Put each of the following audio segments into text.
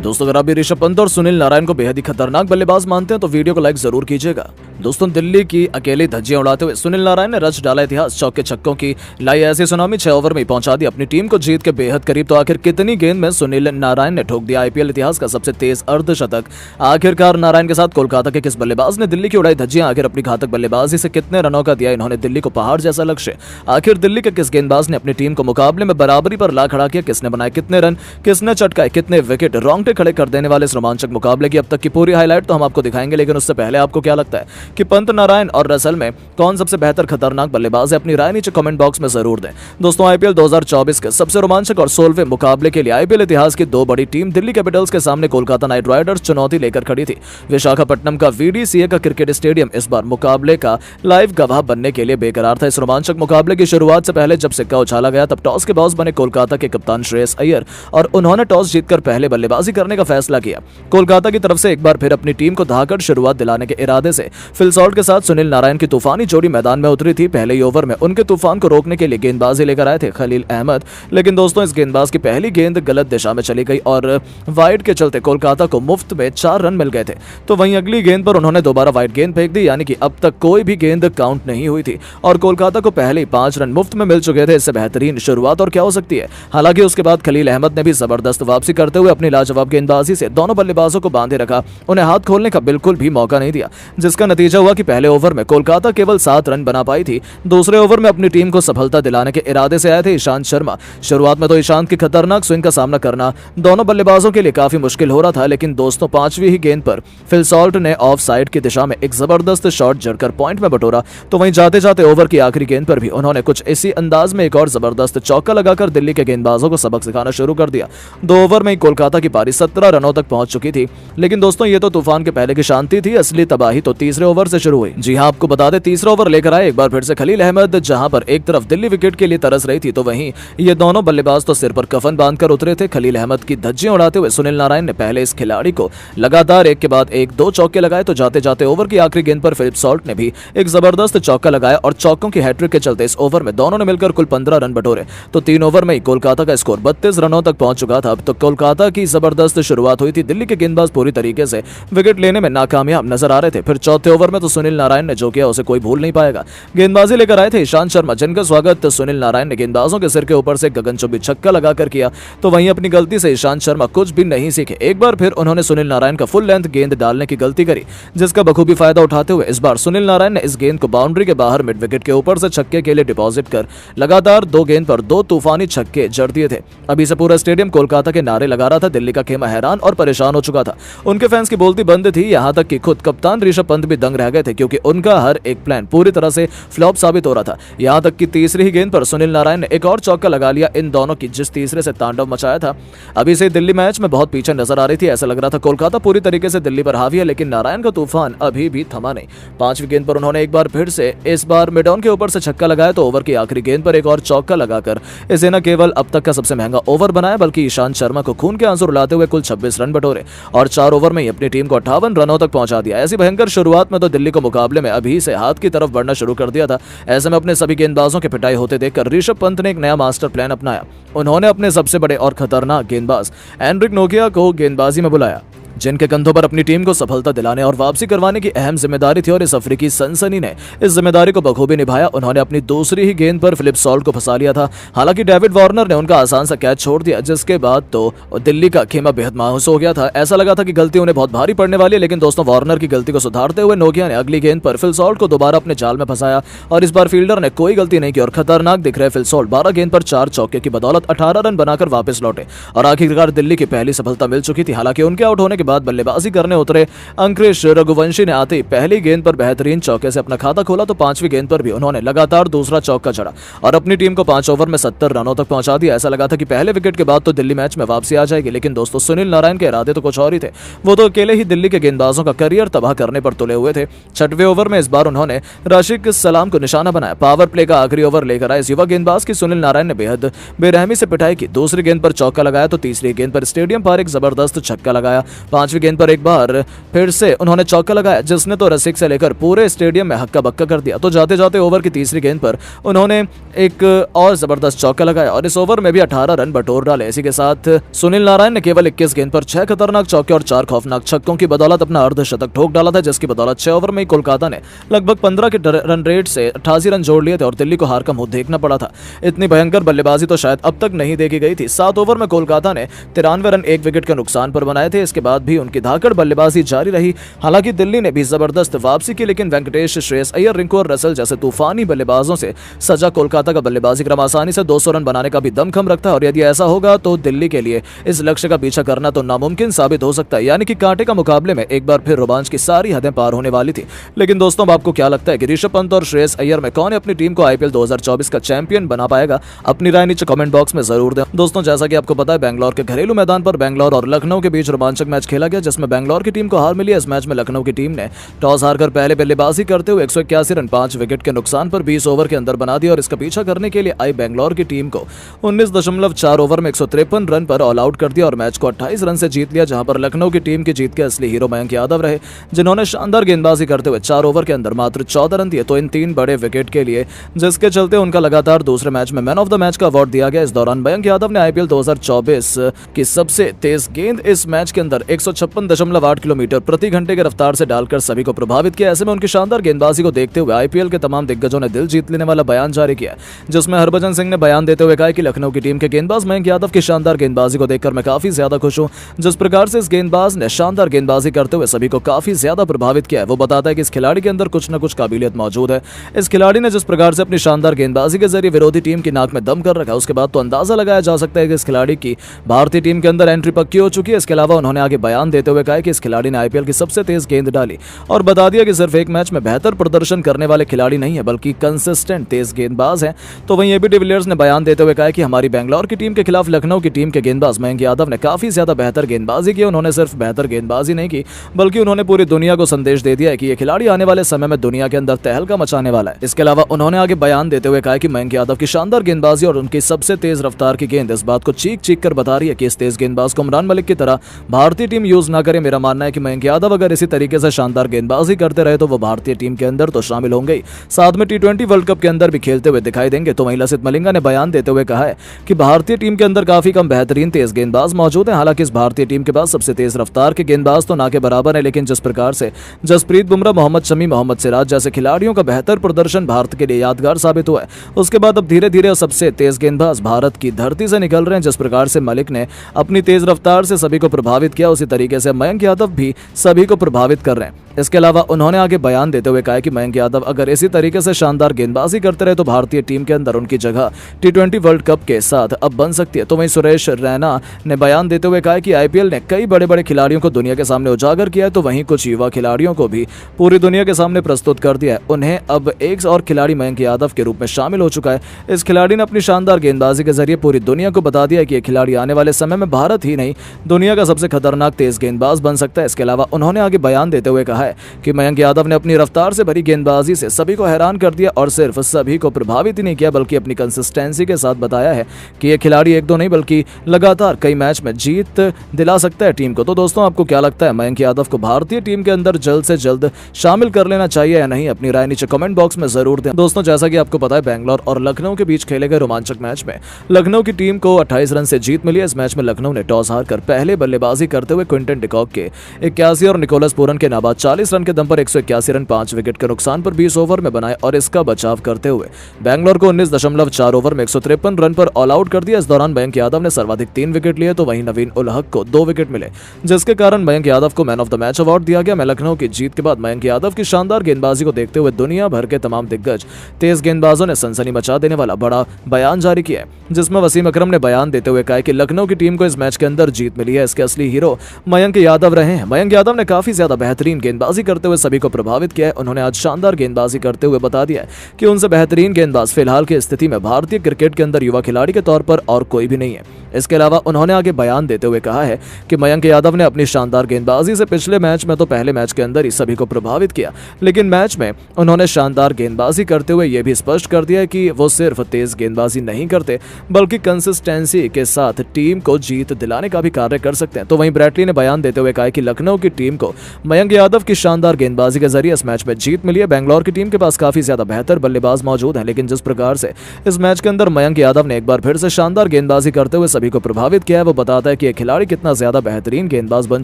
दोस्तों अगर आप भी ऋषभ पंत और सुनील नारायण को बेहद ही खतरनाक बल्लेबाज मानते हैं तो वीडियो को लाइक जरूर कीजिएगा। दोस्तों दिल्ली की अकेली धज्जियां उड़ाते हुए सुनील नारायण ने रच डाला इतिहास। चौके छक्कों की लाई ऐसी सुनामी 6 ओवर में पहुंचा दी अपनी टीम को जीत के बेहद करीब। तो आखिर कितनी गेंद में सुनील नारायण ने ठोक दिया आईपीएल इतिहास का सबसे तेज अर्धशतक। आखिरकार नारायण के साथ कोलकाता के किस बल्लेबाज ने दिल्ली की उड़ाई धज्जियां। आखिर अपनी घातक बल्लेबाजी से कितने रनों का दिया इन्होंने दिल्ली को पहाड़ जैसा लक्ष्य। आखिर दिल्ली के किस गेंदबाज ने अपनी टीम को मुकाबले में बराबरी पर ला खड़ा किया। किसने बनाए कितने रन, किसने चटकाए कितने विकेट। रोंगटे खड़े कर देने वाले इस रोमांचक मुकाबले की अब तक की पूरी हाईलाइट तो हम आपको दिखाएंगे, लेकिन उससे पहले आपको क्या लगता है कि पंत, नारायण और रसल में कौन सबसे बेहतर खतरनाक बल्लेबाज है? अपनी राय नीचे कमेंट बॉक्स में जरूर दें। दोस्तों आईपीएल 2024 के सबसे रोमांचक और 16वें मुकाबले के लिए आईपीएल इतिहास की दो बड़ी टीम दिल्ली कैपिटल्स के सामने कोलकाता नाइट राइडर्स चुनौती लेकर खड़ी थी। विशाखापट्टनम का वीडीसीए का क्रिकेट स्टेडियम इस बार मुकाबले का लाइव गवाह बनने के लिए बेकरार था। इस रोमांचक मुकाबले की शुरुआत से पहले जब सिक्का उछाला गया तब टॉस के बॉस बने कोलकाता के कप्तान श्रेयस अय्यर और उन्होंने टॉस जीतकर पहले बल्लेबाजी करने का फैसला किया। कोलकाता की तरफ से एक बार फिर अपनी टीम को धाकड़ शुरुआत दिलाने के इरादे से फिल सॉल्ट के साथ सुनील नारायण की तूफानी जोड़ी मैदान में उतरी थी। पहले ही ओवर में उनके तूफान को रोकने के लिए गेंदबाजी लेकर आए थे खलील अहमद, लेकिन दोस्तों इस गेंदबाज की पहली गेंद गलत दिशा में चली गई और वाइड के चलते कोलकाता को मुफ्त में 4 रन मिल गए थे। तो वहीं अगली गेंद पर उन्होंने दोबारा वाइड गेंद फेंक दी, यानी कि अब तक कोई भी गेंद काउंट नहीं हुई थी और कोलकाता को पहले ही 5 रन मुफ्त में मिल चुके थे। इससे बेहतरीन शुरुआत और क्या हो सकती है। हालांकि उसके बाद खलील अहमद ने भी जबरदस्त वापसी करते हुए अपनी लाजवाब गेंदबाजी से दोनों बल्लेबाजों को बांधे रखा, उन्हें हाथ खोलने का बिल्कुल भी मौका नहीं दिया, जिसका नतीजा हुआ कि पहले ओवर में कोलकाता केवल 7 रन बना पाई थी। दूसरे ओवर में अपनी टीम को सफलता दिलाने के इरादे से आए थे ईशांत शर्मा। शुरुआत में तो ईशांत की खतरनाक स्विंग का सामना करना दोनों बल्लेबाजों के लिए काफी मुश्किल हो रहा था, लेकिन दोस्तों 5वीं ही गेंद पर फिल सॉल्ट ने ऑफ साइड की दिशा में एक जबरदस्त शॉट जड़कर पॉइंट में बटोरा। तो वहीं जाते जाते ओवर की आखिरी गेंद पर भी उन्होंने कुछ इसी अंदाज में एक और जबरदस्त चौका लगाकर दिल्ली के गेंदबाजों को सबक सिखाना शुरू कर दिया। 2 ओवर में ही कोलकाता की पारी 17 रनों तक पहुंच चुकी थी, लेकिन दोस्तों ये तो तूफान के पहले की शांति थी। असली तबाही तो तीसरे ओवर से शुरू हुई। जी हां, आपको बता दें तीसरा ओवर लेकर आए एक बार फिर से खलील अहमद। जहां पर एक तरफ दिल्ली विकेट के लिए तरस रही थी तो वहीं ये दोनों बल्लेबाज तो सिर पर कफन बांधकर उतरे थे। खलील अहमद की धज्जियां उड़ाते हुए सुनील नारायण ने पहले इस खिलाड़ी को लगातार एक के बाद एक 2 चौके लगाए, तो जाते जाते ओवर की आखिरी गेंद पर फिलिप सॉल्ट ने भी एक जबरदस्त चौका लगाया और चौकों की हैट्रिक के चलते इस ओवर में दोनों ने मिलकर कुल 15 रन बटोरे। तो 3 ओवर में ही कोलकाता का स्कोर 32 रनों तक पहुंच चुका था। अब तो कोलकाता की जबरदस्त शुरुआत हुई थी। दिल्ली के गेंदबाज पूरी तरीके से विकेट लेने में नाकामयाब नजर आ रहे थे। फिर चौथे ओवर में तो सुनील नारायण ने जो किया उसे कोई भूल नहीं पाएगा। गेंदबाजी लेकर आए थे ईशांत शर्मा, जिनका स्वागत सुनील नारायण ने गेंदबाजों के सिर के ऊपर से गगनचुंबी छक्का लगाकर किया। तो वहीं अपनी गलती से ईशांत शर्मा कुछ भी नहीं सीखे। एक बार फिर उन्होंने सुनील नारायण का फुल लेंथ गेंद डालने की गलती करी, जिसका बखूबी फायदा उठाते हुए इस बार सुनील नारायण ने इस गेंद को बाउंड्री के बाहर मिड विकेट के ऊपर से छक्के के लिए डिपॉजिट कर लगातार 2 गेंद पर 2 तूफानी छक्के जड़ दिए थे। अभी से पूरा स्टेडियम कोलकाता के नारे लगा रहा था। दिल्ली का खेमा हैरान और परेशान हो चुका था। उनके फैंस की बोलती बंद थी, यहां तक कि खुद कप्तान ऋषभ पंत भी दंग रह गए थे, क्योंकि उनका हर एक प्लान पूरी तरह से फ्लॉप साबित हो रहा था। यहां तक कि तीसरी ही गेंद पर सुनील नारायण ने एक और चौका लगा लिया। इन दोनों की जिस तीसरे से तांडव मचाया था, अभी से दिल्ली मैच में बहुत पीछे नजर आ रही थी। ऐसा लग रहा था कोलकाता पूरी तरीके से दिल्ली पर हावी है, लेकिन नारायण का तूफान अभी भी थमा नहीं। 5वीं गेंद पर उन्होंने एक बार फिर से इस बार मिड ऑन के ऊपर से छक्का लगाया, तो ओवर की आखिरी गेंद पर एक और चौका लगाकर इसे न केवल अब तक का सबसे महंगा ओवर बनाया, बल्कि ईशांत शर्मा को खून के आंसू रुलाते हुए कुल 26 रन बटोरे और 4 ओवर में ही अपनी टीम को 58 रनों तक पहुंचा दिया। ऐसी भयंकर शुरुआत में तो दिल्ली को मुकाबले में अभी से हाथ की तरफ बढ़ना शुरू कर दिया था। ऐसे में अपने सभी गेंदबाजों के पिटाई होते देखकर ऋषभ पंत ने एक नया मास्टर प्लान अपनाया। उन्होंने अपने सबसे बड़े और खतरनाक गेंदबाज एनरिक नोकिया को गेंदबाजी में बुलाया, जिनके कंधों पर अपनी टीम को सफलता दिलाने और वापसी करवाने की अहम जिम्मेदारी थी, और इस अफ्रीकी सनसनी ने इस जिम्मेदारी को बखूबी निभाया। उन्होंने अपनी दूसरी ही गेंद पर फिलिप सॉल्ट को फंसा लिया था। हालांकि डेविड वार्नर ने उनका आसान सा कैच छोड़ दिया, जिसके बाद तो दिल्ली का खेमा बेहद मायूस हो गया था। ऐसा लगा था कि गलती उन्हें बहुत भारी पड़ने वाली है, लेकिन दोस्तों वार्नर की गलती को सुधारते हुए नोकिया ने अगली गेंद पर फिल सॉल्ट को दोबारा अपने जाल में फंसाया और इस बार फील्डर ने कोई गलती नहीं की और खतरनाक दिख रहे फिल सॉल्ट 12 गेंद पर 4 चौके की बदौलत 18 रन बनाकर वापस लौटे और आखिरकार दिल्ली की पहली सफलता मिल चुकी थी। हालांकि उनके आउट होने के बाद बल्लेबाजी करने उतरे अंकुरिश रघुवंशी ने आते ही पहली गेंद पर बेहतरीन चौके से अपना खाता खोला, तो 5वीं गेंद पर भी उन्होंने लगातार दूसरा चौका जड़ा और अपनी टीम को 5 ओवर में 70 रनों तक पहुंचा दिया। ऐसा लगा था कि पहले विकेट के बाद तो दिल्ली मैच में वापसी आ जाएगी, लेकिन दोस्तों सुनील नारायण के इरादे तो कुछ और ही थे। वो तो अकेले ही दिल्ली के गेंदबाजों का करियर तबाह करने पर तुले हुए थे। 6वें ओवर में इस बार उन्होंने राशिद सलाम को निशाना बनाया। पावर प्ले का आखिरी ओवर लेकर आए इस युवा गेंदबाज की सुनील नारायण ने बेहद बेरहमी से पिटाई की। दूसरी गेंद पर चौका लगाया, तो तीसरी गेंद पर स्टेडियम पर एक जबरदस्त छक्का लगाया। 5वीं गेंद पर एक बार फिर से उन्होंने चौका लगाया, जिसने तो रसिक से लेकर पूरे स्टेडियम में हक्का बक्का कर दिया। तो जाते जाते ओवर की तीसरी गेंद पर उन्होंने एक और जबरदस्त चौका लगाया और इस ओवर में भी 18 रन बटोर डाले। इसी के साथ सुनील नारायण ने केवल 21 गेंद पर 6 खतरनाक चौके और 4 खौफनाक छक्कों की बदौलत अपना अर्धशतक ठोक डाला था, जिसकी बदौलत 6 ओवर में ही कोलकाता ने लगभग 15 के रन रेट से 88 रन जोड़ लिए थे और दिल्ली को हार का मुंह देखना पड़ा था। इतनी भयंकर बल्लेबाजी तो शायद अब तक नहीं देखी गई थी। 7 ओवर में कोलकाता ने 93 रन 1 विकेट के नुकसान पर बनाए थे। इसके बाद भी उनकी धाकड़ बल्लेबाजी जारी रही। हालांकि दिल्ली ने भी जबरदस्त वापसी की, लेकिन वेंकटेश, श्रेयस अय्यर, रिंकू और रसल जैसे तूफानी बल्लेबाजों से सजा कोलकाता का बल्लेबाजी क्रम आसानी से 200 रन बनाने का भी दमखम रखता है और यदि ऐसा होगा तो दिल्ली के लिए इस लक्ष्य का पीछा करना तो नामुमकिन साबित हो सकता है। यानी कि कांटे का मुकाबले में एक बार फिर रोमांच की सारी हदें पार होने वाली थी। लेकिन दोस्तों, अब आपको क्या लगता है कि ऋषभ पंत और श्रेयस अय्यर में कौन अपनी टीम को आईपीएल 2024 का चैंपियन बना पाएगा? अपनी राय नीचे कमेंट बॉक्स में जरूर दें। दोस्तों, जैसा कि आपको पता है, बेंगलोर के घरेलू मैदान पर बेंगलोर और लखनऊ के बीच रोमांचक मैच खेला गया, जिसमें बेंगलोर की टीम को हार मिली। इस मैच में लखनऊ की टीम ने टॉस हारकर पहले बल्लेबाजी करते हुए 181 रन 5 विकेट के नुकसान पर 20 ओवर के अंदर बना दिया और इसका पीछा करने के लिए आई बेंगलोर की टीम को 19.4 ओवर में 153 रन पर ऑल आउट कर दिया और मैच को 28 रन से जीत लिया, जहां पर लखनऊ की टीम की जीत के असली हीरो मयंक यादव रहे, जिन्होंने शानदार गेंदबाजी करते हुए 4 ओवर के अंदर मात्र 14 रन दिए तो इन 3 बड़े विकेट के लिए, जिसके चलते उनका लगातार दूसरे मैच में मैन ऑफ द मैच का अवार्ड दिया गया। इस दौरान मयंक यादव ने आईपीएल 2024 की सबसे तेज गेंद इस मैच के अंदर 156.8 किलोमीटर प्रति घंटे की रफ्तार से डालकर सभी को प्रभावित किया। ऐसे में उनकी शानदार गेंदबाजी को देखते हुए आईपीएल के तमाम दिग्गजों ने दिल जीत लेने वाला बयान जारी किया, जिसमें हरभजन सिंह ने बयान देते हुए कहा कि लखनऊ की टीम के गेंदबाज मयंक यादव की शानदार गेंदबाजी को देखकर मैं काफी ज्यादा खुश हूं। जिस प्रकार से इस गेंदबाज ने शानदार गेंदबाजी करते हुए सभी को काफी ज्यादा प्रभावित किया है, वो बताता है कि इस खिलाड़ी के अंदर कुछ न कुछ काबिलियत मौजूद है। इस खिलाड़ी ने जिस प्रकार से अपनी शानदार गेंदबाजी के जरिए विरोधी टीम की नाक में दम कर रखा, उसके बाद तो अंदाजा लगाया जा सकता है कि इस खिलाड़ी की भारतीय टीम के अंदर एंट्री पक्की हो चुकी है। इसके अलावा उन्होंने आगे बयान देते हुए कहा कि इस खिलाड़ी ने आईपीएल की सबसे तेज गेंद डाली और बता दिया कि सिर्फ एक मैच में बेहतर प्रदर्शन करने वाले खिलाड़ी नहीं है, बल्कि कंसिस्टेंट तेज गेंदबाज हैं। तो वहीं एबी डिविलियर्स ने बयान देते हुए कहा कि हमारी बेंगलोर की टीम के खिलाफ लखनऊ की टीम के गेंदबाज मयंक यादव ने काफी ज्यादा बेहतर गेंदबाजी की। उन्होंने सिर्फ बेहतर गेंदबाजी नहीं की, बल्कि उन्होंने पूरी दुनिया को संदेश दे दिया है कि ये खिलाड़ी आने वाले समय में दुनिया के अंदर तहलका मचाने वाला है। इसके अलावा उन्होंने आगे बयान देते हुए कहा कि मयंक यादव की शानदार गेंदबाजी और उनकी सबसे तेज रफ्तार की गेंद इस बात को चीख चीख कर बता रही है कि इस तेज गेंदबाज को उमरान मलिक की तरह भारतीय टीम यूज ना करे। मेरा मानना है कि मयंक यादव अगर इसी तरीके से शानदार गेंदबाजी करते रहे तो वो भारतीय टीम के अंदर तो शामिल होंगे ही, साथ में T20 वर्ल्ड कप के अंदर भी खेलते हुए दिखाई देंगे। तो वहीं लसित मलिंगा ने बयान देते हुए कहा है कि भारतीय टीम के अंदर काफी कम बेहतरीन तेज गेंदबाज मौजूद हैं। हालांकि इस भारतीय टीम के पास सबसे तेज रफ्तार के गेंदबाज तो ना के बराबर है, लेकिन जिस प्रकार से जसप्रीत बुमराह, मोहम्मद शमी, मोहम्मद सिराज जैसे खिलाड़ियों का बेहतर प्रदर्शन भारत के लिए यादगार साबित हुआ है, उसके बाद अब धीरे धीरे सबसे तेज गेंदबाज भारत की धरती से निकल रहे हैं। जिस प्रकार से मलिक ने अपनी तेज रफ्तार से सभी को प्रभावित किया, उसी तरीके से मयंक यादव भी सभी को प्रभावित कर रहे हैं। इसके अलावा उन्होंने आगे बयान देते हुए कहा कि मयंक यादव अगर इसी तरीके से शानदार गेंदबाजी करते रहे तो भारतीय टीम के अंदर उनकी जगह T20 वर्ल्ड कप के साथ अब बन सकती है। तो वहीं सुरेश रैना ने बयान देते हुए कहा कि आईपीएल ने कई बड़े बड़े खिलाड़ियों को दुनिया के सामने उजागर किया है, तो वहीं कुछ युवा खिलाड़ियों को भी पूरी दुनिया के सामने प्रस्तुत कर दिया है। उन्हें अब एक और खिलाड़ी मयंक यादव के रूप में शामिल हो चुका है। इस खिलाड़ी ने अपनी शानदार गेंदबाजी के जरिए पूरी दुनिया को बता दिया कि यह खिलाड़ी आने वाले समय में भारत ही नहीं दुनिया का सबसे खतरनाक तेज गेंदबाज बन सकता है। इसके अलावा उन्होंने आगे बयान देते हुए कहा है कि मयंक यादव ने अपनी रफ्तार से भरी गेंदबाजी से सभी को हैरान कर दिया और सिर्फ सभी को प्रभावित ही नहीं किया, बल्कि अपनी कंसिस्टेंसी के साथ बताया है कि यह खिलाड़ी एक दो नहीं बल्कि लगातार कई मैच में जीत दिला सकता है टीम को। तो दोस्तों, आपको क्या लगता है, मयंक यादव को भारतीय टीम के अंदर जल्द से जल्द शामिल कर लेना चाहिए या नहीं? अपनी राय नीचे कमेंट बॉक्स में जरूर दें। दोस्तों, जैसा कि आपको पता है, बेंगलोर और लखनऊ के बीच खेले गए रोमांचक मैच में लखनऊ की टीम को 28 रन से जीत मिली। इस मैच में लखनऊ ने टॉस हारकर पहले बल्लेबाजी करते हुए क्विंटन डिकॉक के 81 और निकोलस पूरन के नाबाद 40 रन के दम पर 181 रन 5 विकेट के नुकसान पर 20 ओवर में बनाए और इसका बचाव करते हुए बेंगलोर को 19.4 ओवर में 153 रन पर ऑल आउट कर दिया। इस दौरान मयंक यादव ने सर्वाधिक 3 विकेट लिए, तो वहीं नवीन उल हक को 2 विकेट मिले, जिसके कारण मयंक यादव को man of the match award दिया गया। मैं लखनऊ की जीत के बाद मयंक यादव की शानदार गेंदबाजी को देखते हुए दुनिया भर के तमाम दिग्गज तेज गेंदबाजों ने सनसनी मचा देने वाला बड़ा बयान जारी किया है, जिसमें वसीम अकरम ने बयान देते हुए कहा कि लखनऊ की टीम को इस मैच के अंदर जीत मिली है, इसके असली हीरो मयंक यादव रहे हैं। मयंक यादव ने काफी ज्यादा बेहतरीन गेंदबाजी करते हुए सभी को प्रभावित किया है। उन्होंने आज शानदार गेंदबाजी करते हुए बता दिया कि उनसे बेहतरीन गेंदबाज फिलहाल की स्थिति में भारतीय क्रिकेट के अंदर युवा खिलाड़ी के तौर पर और कोई भी नहीं है। इसके अलावा उन्होंने आगे बयान देते हुए कहा है कि मयंक यादव ने अपनी शानदार गेंदबाजी से पिछले मैच में तो पहले मैच के अंदर ही सभी को प्रभावित किया, लेकिन मैच में उन्होंने शानदार गेंदबाजी करते हुए यह भी स्पष्ट कर दिया कि वो सिर्फ तेज गेंदबाजी नहीं करते बल्कि कंसिस्टेंसी के साथ टीम को जीत दिलाने का भी कार्य कर सकते हैं। तो वहीं ब्रैटली ने बयान देते हुए कहा कि लखनऊ की टीम को मयंक यादव की शानदार गेंदबाजी के जरिए इस मैच में जीत मिली है। बेंगलोर की टीम के पास काफी ज्यादा बेहतर बल्लेबाज मौजूद हैं, लेकिन जिस प्रकार से इस मैच के अंदर मयंक यादव ने एक बार फिर से शानदार गेंदबाजी करते हुए सभी को प्रभावित किया है, वो बताता है कि यह खिलाड़ी कितना ज्यादा बेहतरीन गेंदबाज बन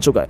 चुका है।